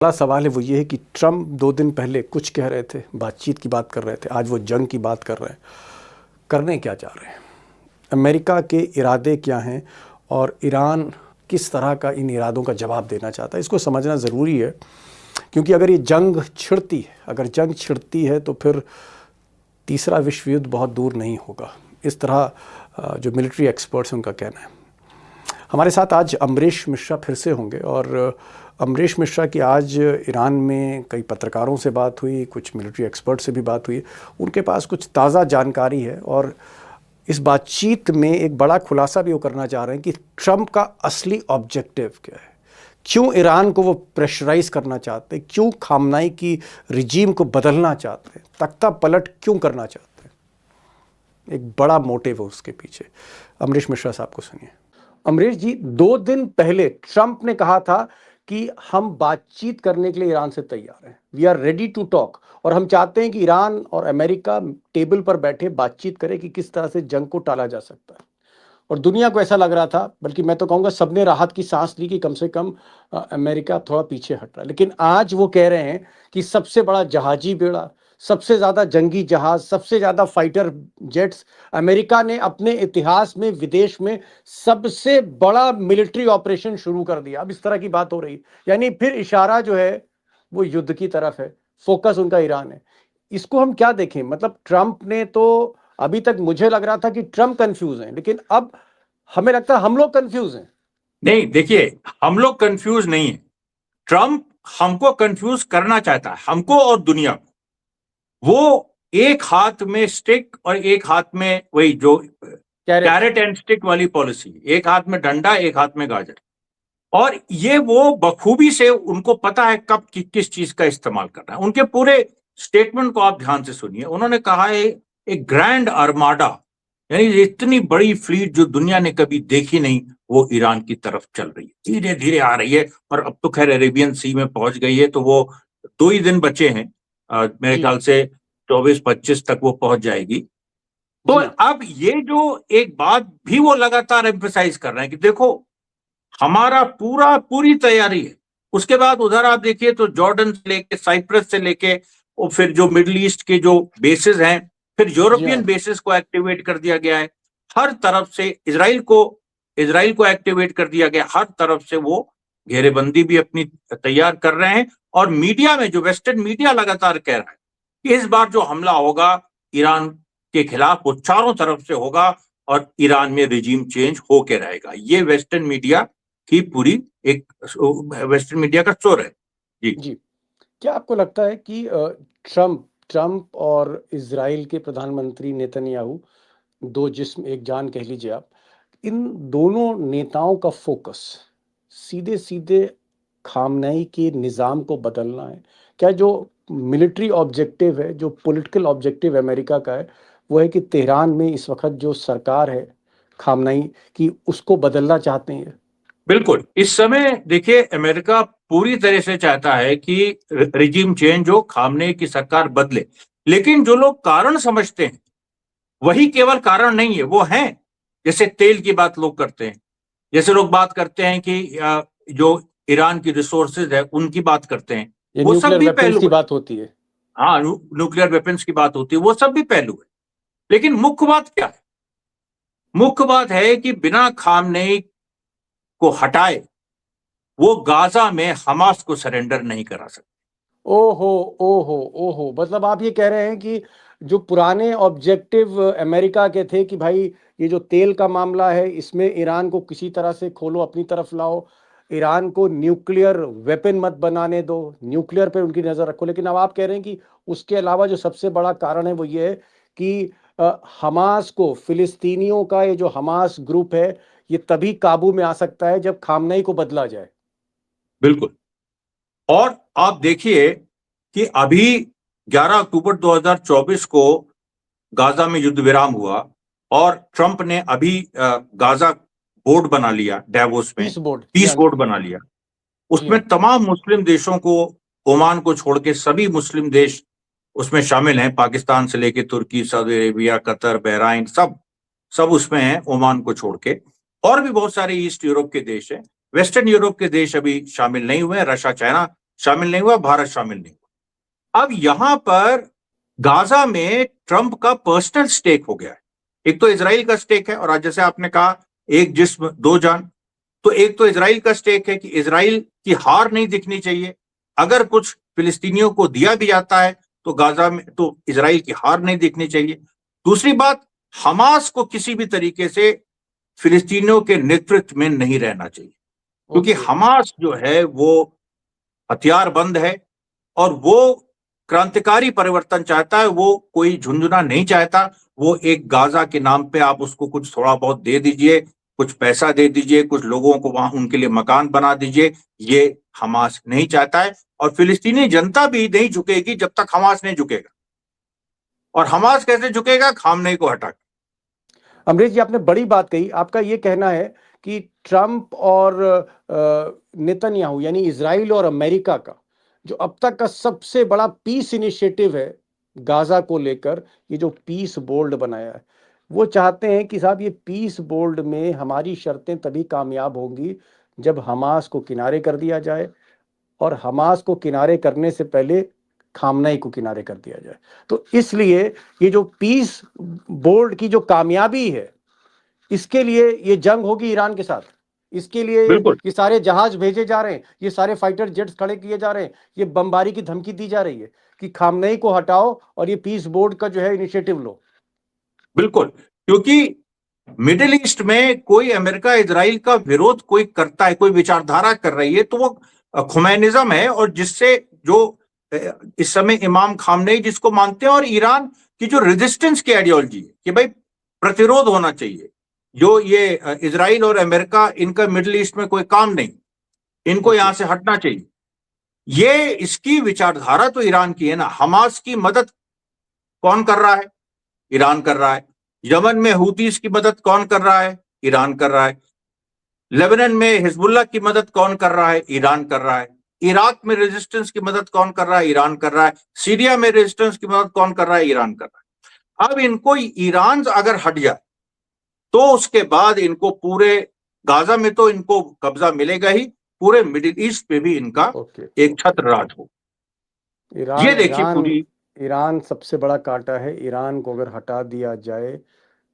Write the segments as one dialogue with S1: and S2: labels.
S1: बड़ा सवाल है वो ये है कि ट्रम्प 2 दिन पहले कुछ कह रहे थे, बातचीत की बात कर रहे थे, आज वो जंग की बात कर रहे हैं। करने क्या चाह रहे हैं? अमेरिका के इरादे क्या हैं और ईरान किस तरह का इन इरादों का जवाब देना चाहता है, इसको समझना ज़रूरी है। क्योंकि अगर ये जंग छिड़ती है तो फिर तीसरा विश्व युद्ध बहुत दूर नहीं होगा, इस तरह जो मिलिट्री एक्सपर्ट्स हैं उनका कहना है। हमारे साथ आज अमरीश मिश्रा फिर से होंगे और अमरीश मिश्रा की आज ईरान में कई पत्रकारों से बात हुई, कुछ मिलिट्री एक्सपर्ट से भी बात हुई। उनके पास कुछ ताज़ा जानकारी है और इस बातचीत में एक बड़ा खुलासा भी वो करना चाह रहे हैं कि ट्रम्प का असली ऑब्जेक्टिव क्या है, क्यों ईरान को वो प्रेशराइज करना चाहते हैं, क्यों खामनाई की रिजीम को बदलना चाहते हैं, तख्ता पलट क्यों करना चाहते हैं। एक बड़ा मोटिव है उसके पीछे। अमरीश मिश्रा साहब को सुनिए। अमरीश जी, 2 दिन पहले ट्रंप ने कहा था कि हम बातचीत करने के लिए ईरान से तैयार हैं, we are ready to talk, और हम चाहते हैं कि ईरान और अमेरिका टेबल पर बैठे बातचीत करें कि किस तरह से जंग को टाला जा सकता है। और दुनिया को ऐसा लग रहा था, बल्कि मैं तो कहूँगा सबने राहत की सांस ली कि कम से कम अमेरिका थोड़ा पीछे हट रहा है। लेकिन आज वो कह रहे हैं कि सबसे बड़ा जहाजी बेड़ा, सबसे ज़्यादा जंगी जहाज, सबसे ज़्यादा फाइटर जेट्स, अमेरिका ने अपने इतिहास में विदेश में सबसे बड़ा मिलिट्री ऑपरेशन शुरू कर दिया। अब इस तरह की बात हो रही, यानी फिर इशारा जो है वो युद्ध की तरफ है, फोकस उनका ईरान है। इसको हम क्या देखें? मतलब ट्रंप ने तो, अभी तक मुझे लग रहा था कि ट्रंप कंफ्यूज हैं, लेकिन अब हमें लगता है हम लोग कंफ्यूज हैं।
S2: नहीं, देखिए, हम लोग कंफ्यूज नहीं है। ट्रंप हमको कंफ्यूज करना चाहता है, हमको और दुनिया को। वो एक हाथ में स्टिक और एक हाथ में वही जो कैरेट एंड स्टिक वाली पॉलिसी, एक हाथ में डंडा एक हाथ में गाजर। और ये वो बखूबी से उनको पता है कब किस चीज का इस्तेमाल करना है। उनके पूरे स्टेटमेंट को आप ध्यान से सुनिए। उन्होंने कहा है एक ग्रैंड आर्माडा, यानी इतनी बड़ी फ्लीट जो दुनिया ने कभी देखी नहीं, वो ईरान की तरफ चल रही है, धीरे धीरे आ रही है। और अब तो खैर अरेबियन सी में पहुंच गई है, तो वो 2 ही दिन बचे हैं, मेरे ख्याल से 24-25 तक वो पहुंच जाएगी। तो अब ये जो एक बात भी वो लगातार एम्फेसाइज कर रहे हैं कि देखो हमारा पूरी तैयारी है। उसके बाद उधर आप देखिए तो जॉर्डन से लेके साइप्रस से लेके और फिर जो मिडिल ईस्ट के जो बेसिस हैं, फिर यूरोपियन बेसिस को एक्टिवेट कर दिया गया है। हर तरफ से इजराइल को एक्टिवेट कर दिया गया। हर तरफ से वो घेरेबंदी भी अपनी तैयार कर रहे हैं। और मीडिया में जो वेस्टर्न मीडिया लगातार कह रहा है कि इस बार जो हमला होगा ईरान के खिलाफ, वो चारों तरफ से होगा और ईरान में रिजीम चेंज होके रहेगा। ये वेस्टर्न मीडिया की पूरी एक वेस्टर्न मीडिया का शोर है। जी।
S1: क्या आपको लगता है कि ट्रंप और इजराइल के प्रधानमंत्री नेतन्याहू, दो जिस्म एक जान कह लीजिए आप, इन दोनों नेताओं का फोकस सीधे सीधे खामनेई के निज़ाम को बदलना है? क्या जो मिलिट्री ऑब्जेक्टिव है, जो पॉलिटिकल ऑब्जेक्टिव अमेरिका का है, वो है कि तेहरान में इस वक्त जो सरकार है खामनेई की, उसको बदलना चाहते हैं?
S2: बिल्कुल। इस समय देखिए अमेरिका पूरी तरह से चाहता है कि रिजीम चेंज हो, खामनेई की सरकार बदले। लेकिन जो लोग कारण समझते हैं वही केवल कारण नहीं है, वो हैं। जैसे तेल की बात लोग करते हैं, जैसे लोग बात करते हैं कि जो ईरान की रिसोर्सेज है उनकी बात करते हैं, वो सब भी पहलू
S1: की
S2: है।
S1: बात होती है।
S2: हाँ, न्यूक्लियर वेपन्स की बात होती है, वो सब भी पहलू है। लेकिन मुख्य बात क्या है? मुख्य बात है कि बिना खामनेई को हटाए वो गाजा में हमास को सरेंडर नहीं करा सकते।
S1: ओहो, ओहो, ओहो! मतलब आप ये कह रहे हैं कि जो पुराने ऑब्जेक्टिव अमेरिका के थे कि भाई ये जो तेल का मामला है, इसमें ईरान को किसी तरह से खोलो, अपनी तरफ लाओ, ईरान को न्यूक्लियर वेपन मत बनाने दो, न्यूक्लियर पे उनकी नज़र रखो। लेकिन अब आप कह रहे हैं कि उसके अलावा जो सबसे बड़ा कारण है वो ये है कि हमास को, फिलिस्तीनियों का ये जो हमास ग्रुप है, ये तभी काबू में आ सकता है जब खामनेई को बदला जाए।
S2: बिल्कुल। और आप देखिए कि अभी 11 अक्टूबर 2024 को गाजा में युद्ध विराम हुआ और ट्रंप ने अभी गाजा बोर्ड बना लिया, डेवोस में पीस बोर्ड बना लिया। उसमें तमाम मुस्लिम देशों को, ओमान को छोड़ के सभी मुस्लिम देश उसमें शामिल हैं। पाकिस्तान से लेके तुर्की, सऊदी अरेबिया, कतर, बहराइन, सब उसमें हैं, ओमान को छोड़ के। और भी बहुत सारे ईस्ट यूरोप के देश हैं। वेस्टर्न यूरोप के देश अभी शामिल नहीं हुए हैं, रशिया, चाइना शामिल नहीं हुआ, भारत शामिल नहीं हुआ। अब यहां पर गाजा में ट्रंप का पर्सनल स्टेक हो गया है। एक तो इजराइल का स्टेक है, और आज जैसे आपने कहा एक जिस्म दो जान, तो एक तो इजराइल का स्टेक है कि इजराइल की हार नहीं दिखनी चाहिए। अगर कुछ फिलिस्तीनियों को दिया भी जाता है तो गाजा में तो इजराइल की हार नहीं दिखनी चाहिए। दूसरी बात, हमास को किसी भी तरीके से फिलिस्तीनियों के नेतृत्व में नहीं रहना चाहिए, क्योंकि हमास जो है वो हथियारबंद है और वो क्रांतिकारी परिवर्तन चाहता है। वो कोई झुंझुना नहीं चाहता। वो एक गाजा के नाम पे आप उसको कुछ थोड़ा बहुत दे दीजिए, कुछ पैसा दे दीजिए, कुछ लोगों को वहां उनके लिए मकान बना दीजिए, ये हमास नहीं चाहता है। और फिलिस्तीनी जनता भी नहीं झुकेगी जब तक हमास नहीं झुकेगा। और हमास कैसे झुकेगा? खामनेई को हटा।
S1: अमरीश जी, आपने बड़ी बात कही। आपका ये कहना है कि ट्रंप और नेतन्याहू यानी इजराइल और अमेरिका का जो अब तक का सबसे बड़ा पीस इनिशिएटिव है गाजा को लेकर, ये जो पीस बोर्ड बनाया है, वो चाहते हैं कि साहब ये पीस बोर्ड में हमारी शर्तें तभी कामयाब होंगी जब हमास को किनारे कर दिया जाए, और हमास को किनारे करने से पहले खामनेई को किनारे कर दिया जाए। तो इसलिए ये जो पीस बोर्ड की जो कामयाबी है, इसके लिए ये जंग होगी ईरान के साथ। इसके लिए ये सारे जहाज भेजे जा रहे हैं, ये सारे फाइटर जेट्स खड़े किए जा रहे हैं, ये बमबारी की धमकी दी जा रही है कि खामनेई को हटाओ और ये पीस बोर्ड का जो है इनिशिएटिव लो।
S2: बिल्कुल, क्योंकि मिडिल ईस्ट में कोई अमेरिका इजराइल का विरोध कोई करता है, कोई विचारधारा कर रही है, तो वो खुमैनिज्म है, और जिससे जो इस समय इमाम खामनेई जिसको मानते हैं, और ईरान की जो रेजिस्टेंस की आइडियोलॉजी है कि भाई प्रतिरोध होना चाहिए। जो ये इजराइल और अमेरिका, इनका मिडिल ईस्ट में कोई काम नहीं, इनको यहां से हटना चाहिए। ये इसकी विचारधारा तो ईरान की है ना। हमास की मदद कौन कर रहा है? ईरान कर रहा है। यमन में हूतीस की मदद कौन कर रहा है? ईरान कर रहा है। लेबनान में हिजबुल्लाह की मदद कौन कर रहा है? ईरान कर रहा है। इराक में रेजिस्टेंस की मदद कौन कर रहा है? ईरान कर रहा है। सीरिया में रेजिस्टेंस की मदद कौन कर रहा है? ईरान कर रहा है। अब इनको ईरान अगर हट जाए तो उसके बाद इनको पूरे गाजा में तो इनको कब्जा मिलेगा ही, पूरे मिडिल ईस्ट पे भी इनका एक छत्र राज हो। ये देखिए पूरी
S1: ईरान सबसे बड़ा कांटा है। ईरान को अगर हटा दिया जाए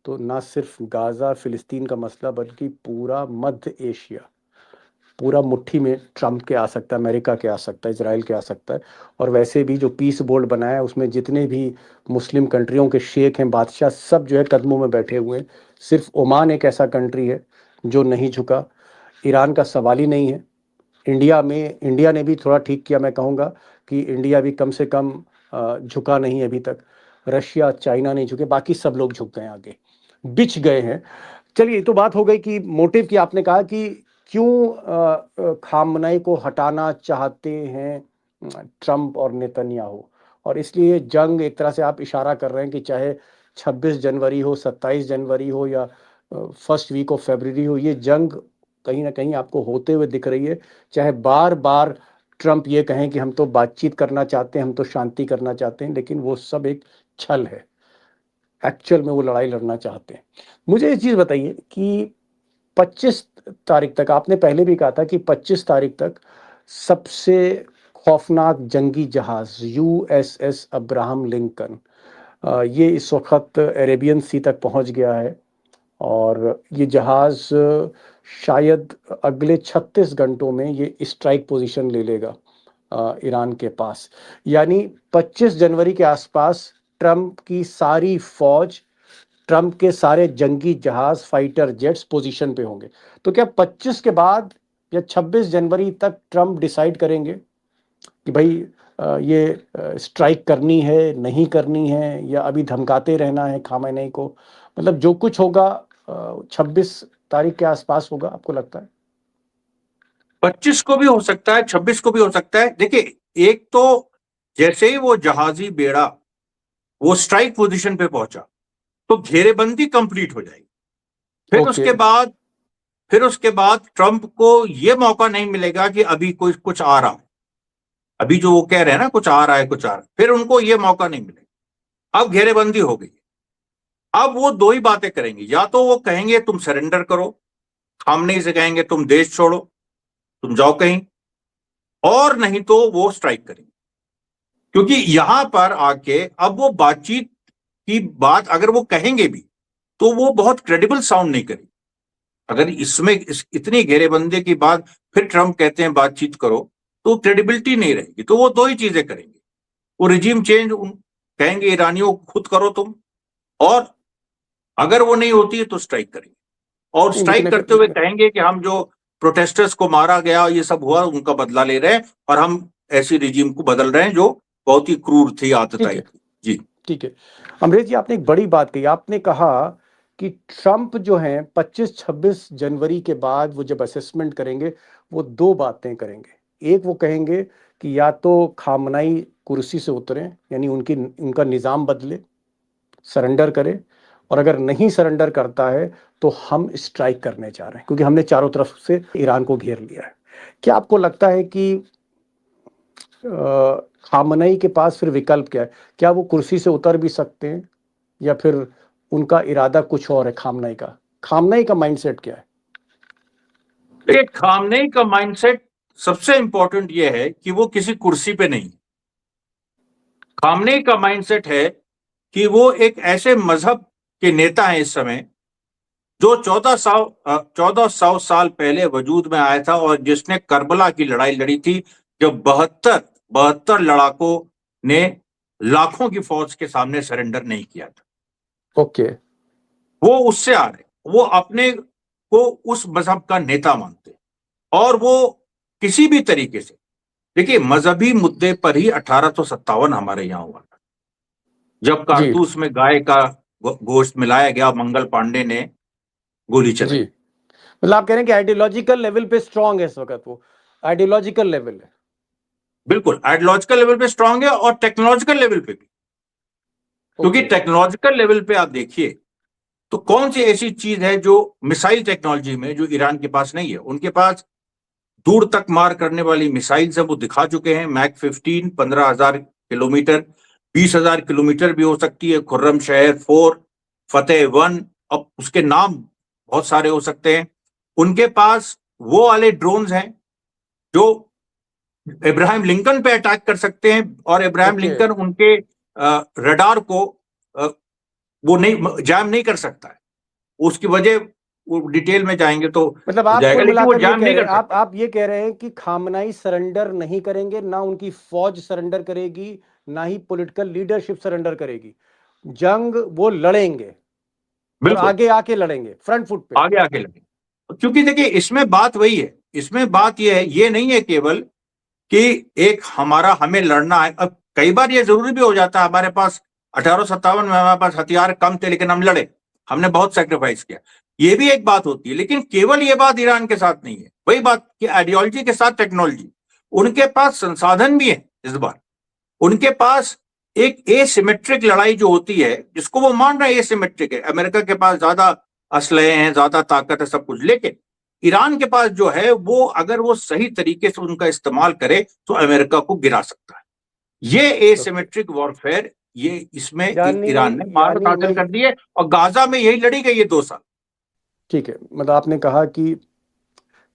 S1: तो ना सिर्फ गाजा फिलिस्तीन का मसला, बल्कि पूरा मध्य एशिया पूरा मुट्ठी में ट्रंप के आ सकता है, अमेरिका के आ सकता है, इजराइल के आ सकता है। और वैसे भी जो पीस बोर्ड बनाया है उसमें जितने भी मुस्लिम कंट्रियों के शेख हैं, बादशाह, सब जो है कदमों में बैठे हुए हैं। सिर्फ ओमान एक ऐसा कंट्री है जो नहीं झुका। ईरान का सवाल ही नहीं है। इंडिया ने भी थोड़ा ठीक किया, मैं कहूँगा कि इंडिया भी कम से कम झुका नहीं है अभी तक। रशिया, चाइना नहीं झुके, बाकी सब लोग झुक गए, आगे बिछ गए हैं। चलिए, तो बात हो गई कि मोटिव की। आपने कहा कि क्यों खामनेई को हटाना चाहते हैं ट्रंप और नेतन्याहू, और इसलिए जंग एक तरह से आप इशारा कर रहे हैं कि चाहे 26 जनवरी हो, 27 जनवरी हो, या फर्स्ट वीक ऑफ फरवरी हो, ये जंग कहीं ना कहीं आपको होते हुए दिख रही है। चाहे बार बार ट्रंप ये कहें कि हम तो बातचीत करना चाहते हैं, हम तो शांति करना चाहते हैं, लेकिन वो सब एक छल है। एक्चुअल में वो लड़ाई लड़ना चाहते हैं। मुझे एक चीज़ बताइए कि 25 तारीख तक, आपने पहले भी कहा था कि 25 तारीख तक सबसे खौफनाक जंगी जहाज USS अब्राहम लिंकन, ये इस वक्त अरेबियन सी तक पहुंच गया है, और ये जहाज शायद अगले 36 घंटों में ये स्ट्राइक पोजीशन ले लेगा ईरान के पास। यानी 25 जनवरी के आसपास ट्रंप की सारी फौज, ट्रंप के सारे जंगी जहाज, फाइटर जेट्स पोजीशन पे होंगे। तो क्या 25 के बाद या 26 जनवरी तक ट्रंप डिसाइड करेंगे कि भाई ये स्ट्राइक करनी है, नहीं करनी है, या अभी धमकाते रहना है खामेनेई को? मतलब जो कुछ होगा 26 तारीख के आसपास होगा, आपको लगता है?
S2: 25 को भी हो सकता है, 26 को भी हो सकता है। देखिए, एक तो जैसे ही वो जहाजी बेड़ा वो स्ट्राइक पोजीशन पे पहुंचा तो घेरेबंदी कंप्लीट हो जाएगी। फिर उसके बाद ट्रंप को यह मौका नहीं मिलेगा कि अभी कुछ आ रहा है। अभी जो वो कह रहे हैं ना, कुछ आ रहा है, कुछ आ रहा है, फिर उनको यह मौका नहीं मिलेगा। अब घेरेबंदी हो गई। अब वो दो ही बातें करेंगे, या तो वो कहेंगे तुम सरेंडर करो, खामनेई से कहेंगे तुम देश छोड़ो, तुम जाओ कहीं, और नहीं तो वो स्ट्राइक करेंगे। क्योंकि यहां पर आके अब वो बातचीत की बात अगर वो कहेंगे भी तो वो बहुत क्रेडिबल साउंड नहीं करेगी। अगर इसमें इतनी घेरेबंदी की बात फिर ट्रंप कहते हैं बातचीत करो, तो क्रेडिबिलिटी नहीं रहेगी। तो वो दो ही चीजें करेंगे, वो रिजीम चेंज कहेंगे ईरानियों खुद करो तुम, और अगर वो नहीं होती है तो स्ट्राइक करेंगे। और स्ट्राइक करते हुए कहेंगे कि हम जो प्रोटेस्टर्स को मारा गया ये सब हुआ उनका बदला ले रहे हैं, और हम ऐसी रिजीम को बदल रहे हैं जो बहुत ही क्रूर थी, आतताई थी। जी
S1: ठीक है। अमरीश जी, आपने एक बड़ी बात कही। आपने कहा कि ट्रंप जो हैं 25-26 जनवरी के बाद वो जब असेसमेंट करेंगे वो दो बातें करेंगे। एक वो कहेंगे कि या तो खामनाई कुर्सी से उतरें, यानी उनका निज़ाम बदले, सरेंडर करे, और अगर नहीं सरेंडर करता है तो हम स्ट्राइक करने जा रहे हैं, क्योंकि हमने चारों तरफ से ईरान को घेर लिया है। क्या आपको लगता है कि खामनेई के पास फिर विकल्प क्या है? क्या वो कुर्सी से उतर भी सकते हैं, या फिर उनका इरादा कुछ और है? खामनेई का माइंडसेट क्या है?
S2: देखिए, खामनेई का माइंडसेट सबसे इंपॉर्टेंट यह है कि वो किसी कुर्सी पे नहीं। खामनेई का माइंडसेट है कि वो एक ऐसे मजहब के नेता हैं इस समय जो 1400 साल पहले वजूद में आया था, और जिसने करबला की लड़ाई लड़ी थी, जब 72 लड़ाकों ने लाखों की फौज के सामने सरेंडर नहीं किया था।
S1: ओके।
S2: वो उससे आ रहे, वो अपने को उस मजहब का नेता मानते, और वो किसी भी तरीके से, देखिए मजहबी मुद्दे पर ही 1857 हमारे यहाँ हुआ था, जब कारतूस में गाय का गोश्त मिलाया गया, मंगल पांडे ने गोली चलाई।
S1: मतलब आप कह रहे हैं कि आइडियोलॉजिकल लेवल पे स्ट्रांग है इस वक्त, वो आइडियोलॉजिकल लेवल है।
S2: बिल्कुल आइडियोलॉजिकल लेवल पे स्ट्रांग है, और टेक्नोलॉजिकल लेवल पे भी। क्योंकि टेक्नोलॉजिकल लेवल पे आप देखिए तो कौन सी ऐसी चीज है जो मिसाइल टेक्नोलॉजी में जो ईरान के पास नहीं है। उनके पास दूर तक मार करने वाली मिसाइल्स है, वो दिखा चुके हैं। मैक 15 15,000 किलोमीटर, 20,000 किलोमीटर भी हो सकती है। खुर्रम शहर 4, फतेह 1, अब उसके नाम बहुत सारे हो सकते हैं। उनके पास वो वाले ड्रोन्स हैं जो इब्राहिम लिंकन पे अटैक कर सकते हैं, और इब्राहिम लिंकन उनके रडार को वो नहीं जैम नहीं कर सकता है। उसकी वजह वो डिटेल में जाएंगे तो
S1: मतलब आप
S2: जाएगा, लेकिन वो जैम नहीं कर
S1: सकता। आप ये कह रहे हैं कि खामनाई सरेंडर नहीं करेंगे, ना उनकी फौज सरेंडर करेगी, ना ही पॉलिटिकल लीडरशिप सरेंडर करेगी। जंग वो लड़ेंगे, और आगे आके लड़ेंगे, फ्रंट फुट पे
S2: आगे आके लड़ेंगे। क्योंकि देखिए इसमें बात वही है, इसमें बात ये है, ये नहीं है केवल कि एक हमें लड़ना है। अब कई बार ये जरूरी भी हो जाता है, हमारे पास 1857 में हमारे पास हथियार कम थे लेकिन हम लड़े, हमने बहुत सेक्रीफाइस किया, ये भी एक बात होती है। लेकिन केवल ये बात ईरान के साथ नहीं है, वही बात कि आइडियोलॉजी के साथ टेक्नोलॉजी। उनके पास संसाधन भी है इस बार, उनके पास एक एसिमेट्रिक लड़ाई जो होती है, जिसको वो मान रहे हैं एसिमेट्रिक है। अमेरिका के पास ज्यादा असलहे हैं, ज्यादा ताकत है, सब कुछ, लेकिन ईरान के पास जो है वो अगर वो सही तरीके से उनका इस्तेमाल करे तो अमेरिका को गिरा सकता है। ये एसिमेट्रिक वॉरफेयर, ये इसमें ईरान ने महारत हासिल कर दी है, और गाजा में यही लड़ी गई है 2 साल।
S1: ठीक है, मतलब आपने कहा कि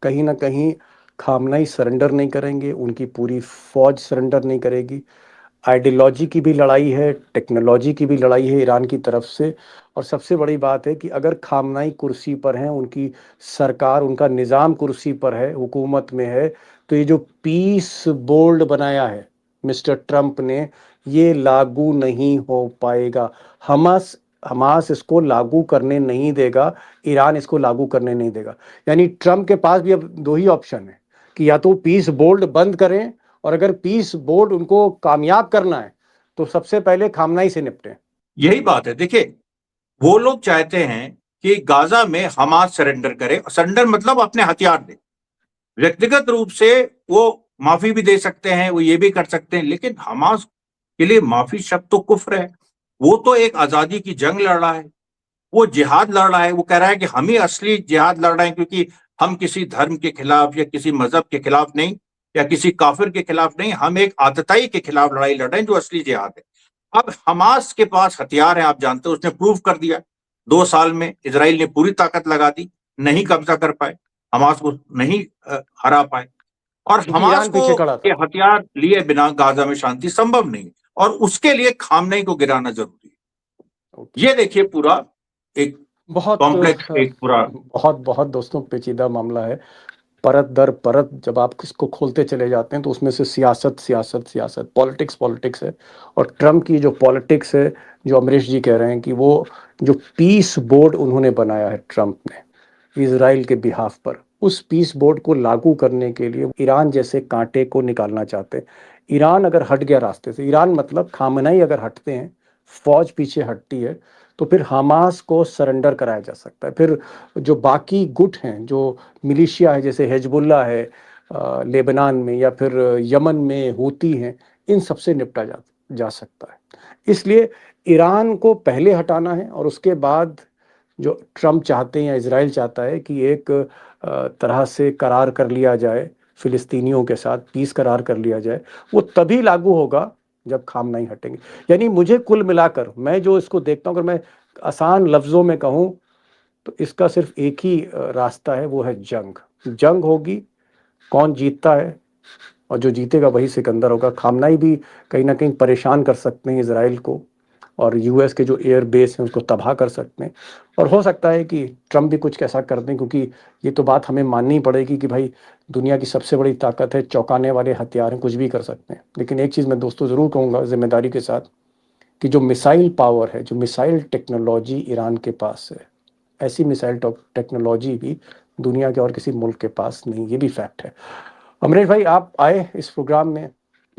S1: कहीं ना कहीं खामनाई सरेंडर नहीं करेंगे, उनकी पूरी फौज सरेंडर नहीं करेगी। आइडियोलॉजी की भी लड़ाई है, टेक्नोलॉजी की भी लड़ाई है ईरान की तरफ से। और सबसे बड़ी बात है कि अगर खामनाई कुर्सी पर हैं, उनकी सरकार, उनका निज़ाम कुर्सी पर है, हुकूमत में है, तो ये जो पीस बोर्ड बनाया है मिस्टर ट्रंप ने, ये लागू नहीं हो पाएगा। हमास इसको लागू करने नहीं देगा, ईरान इसको लागू करने नहीं देगा। यानी ट्रंप के पास भी अब दो ही ऑप्शन है कि या तो पीस बोर्ड बंद करें, और अगर पीस बोर्ड उनको कामयाब करना है तो सबसे पहले खामनाई से निपटें।
S2: यही बात है। देखिए वो लोग चाहते हैं कि गाजा में हमास सरेंडर करे। सरेंडर मतलब अपने हथियार दे। व्यक्तिगत रूप से वो माफी भी दे सकते हैं, वो ये भी कर सकते हैं, लेकिन हमास के लिए माफी शब्द तो कुफ्र है। वो तो एक आजादी की जंग लड़ रहा है, वो जिहाद लड़ रहा है। वो कह रहा है कि हम ही असली जिहाद लड़ रहे हैं, क्योंकि हम किसी धर्म के खिलाफ या किसी मजहब के खिलाफ नहीं, या किसी काफिर के खिलाफ नहीं, हम एक आतताई के खिलाफ लड़ाई लड़ रहे हैं जो असली जिहाद है। अब हमास के पास हथियार है, आप जानते हो, उसने प्रूव कर दिया 2 साल में। इजराइल ने पूरी ताकत लगा दी, नहीं कब्जा कर पाए, हमास को नहीं हरा पाए। और
S1: क्योंकि
S2: हमास
S1: ईरान पीछे
S2: को
S1: खड़ा
S2: ये
S1: था।
S2: हथियार लिए बिना गाजा में शांति संभव नहीं है, और उसके लिए खामनेई को गिराना जरूरी है।
S1: ओके।
S2: ये देखिए पूरा एक
S1: बहुत
S2: कॉम्प्लेक्स, एक पूरा
S1: बहुत बहुत दोस्तों पेचीदा मामला है। परत दर परत जब आप इसको खोलते चले जाते हैं तो उसमें से सियासत सियासत सियासत, पॉलिटिक्स पॉलिटिक्स है। और ट्रम्प की जो पॉलिटिक्स है, जो अमरीश जी कह रहे हैं कि वो जो पीस बोर्ड उन्होंने बनाया है ट्रम्प ने इजराइल के बिहाफ पर, उस पीस बोर्ड को लागू करने के लिए ईरान जैसे कांटे को निकालना चाहते हैं। ईरान अगर हट गया रास्ते से, ईरान मतलब खामनेई अगर हटते हैं, फौज पीछे हटती है, तो फिर हमास को सरेंडर कराया जा सकता है। फिर जो बाकी गुट हैं, जो मिलिशिया है, जैसे हिजबुल्ला है लेबनान में, या फिर यमन में हूती हैं, इन सबसे निपटा जा सकता है। इसलिए ईरान को पहले हटाना है, और उसके बाद जो ट्रम्प चाहते हैं या इजराइल चाहता है कि एक तरह से करार कर लिया जाए फिलिस्तीनियों के साथ, पीस करार कर लिया जाए, वो तभी लागू होगा जब खामनेई हटेंगे। यानी मुझे कुल मिलाकर, मैं जो इसको देखता हूँ, अगर मैं आसान लफ्ज़ों में कहूँ, तो इसका सिर्फ एक ही रास्ता है, वो है जंग। जंग होगी, कौन जीतता है, और जो जीतेगा वही सिकंदर होगा। खामनाई भी कहीं ना कहीं परेशान कर सकते हैं इसराइल को, और यूएस के जो एयर बेस हैं उसको तबाह कर सकते हैं। और हो सकता है कि ट्रम्प भी कुछ ऐसा कर दें, क्योंकि ये तो बात हमें माननी पड़ेगी कि भाई दुनिया की सबसे बड़ी ताकत है, चौंकाने वाले हथियार हैं, कुछ भी कर सकते हैं। लेकिन एक चीज़ मैं दोस्तों ज़रूर कहूँगा जिम्मेदारी के साथ, कि जो मिसाइल पावर है, जो मिसाइल टेक्नोलॉजी ईरान के पास है, ऐसी मिसाइल टेक्नोलॉजी भी दुनिया के और किसी मुल्क के पास नहीं, ये भी फैक्ट है। अमरीश भाई, आप आए इस प्रोग्राम में,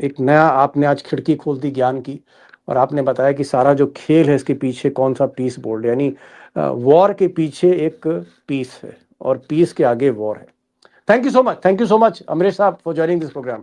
S1: एक नया आपने आज खिड़की खोल दी ज्ञान की, और आपने बताया कि सारा जो खेल है इसके पीछे कौन सा पीस बोर्ड, यानी वॉर के पीछे एक पीस है और पीस के आगे वॉर है। Thank you so much, thank you so much Amrish साहब फॉर ज्वाइनिंग दिस प्रोग्राम।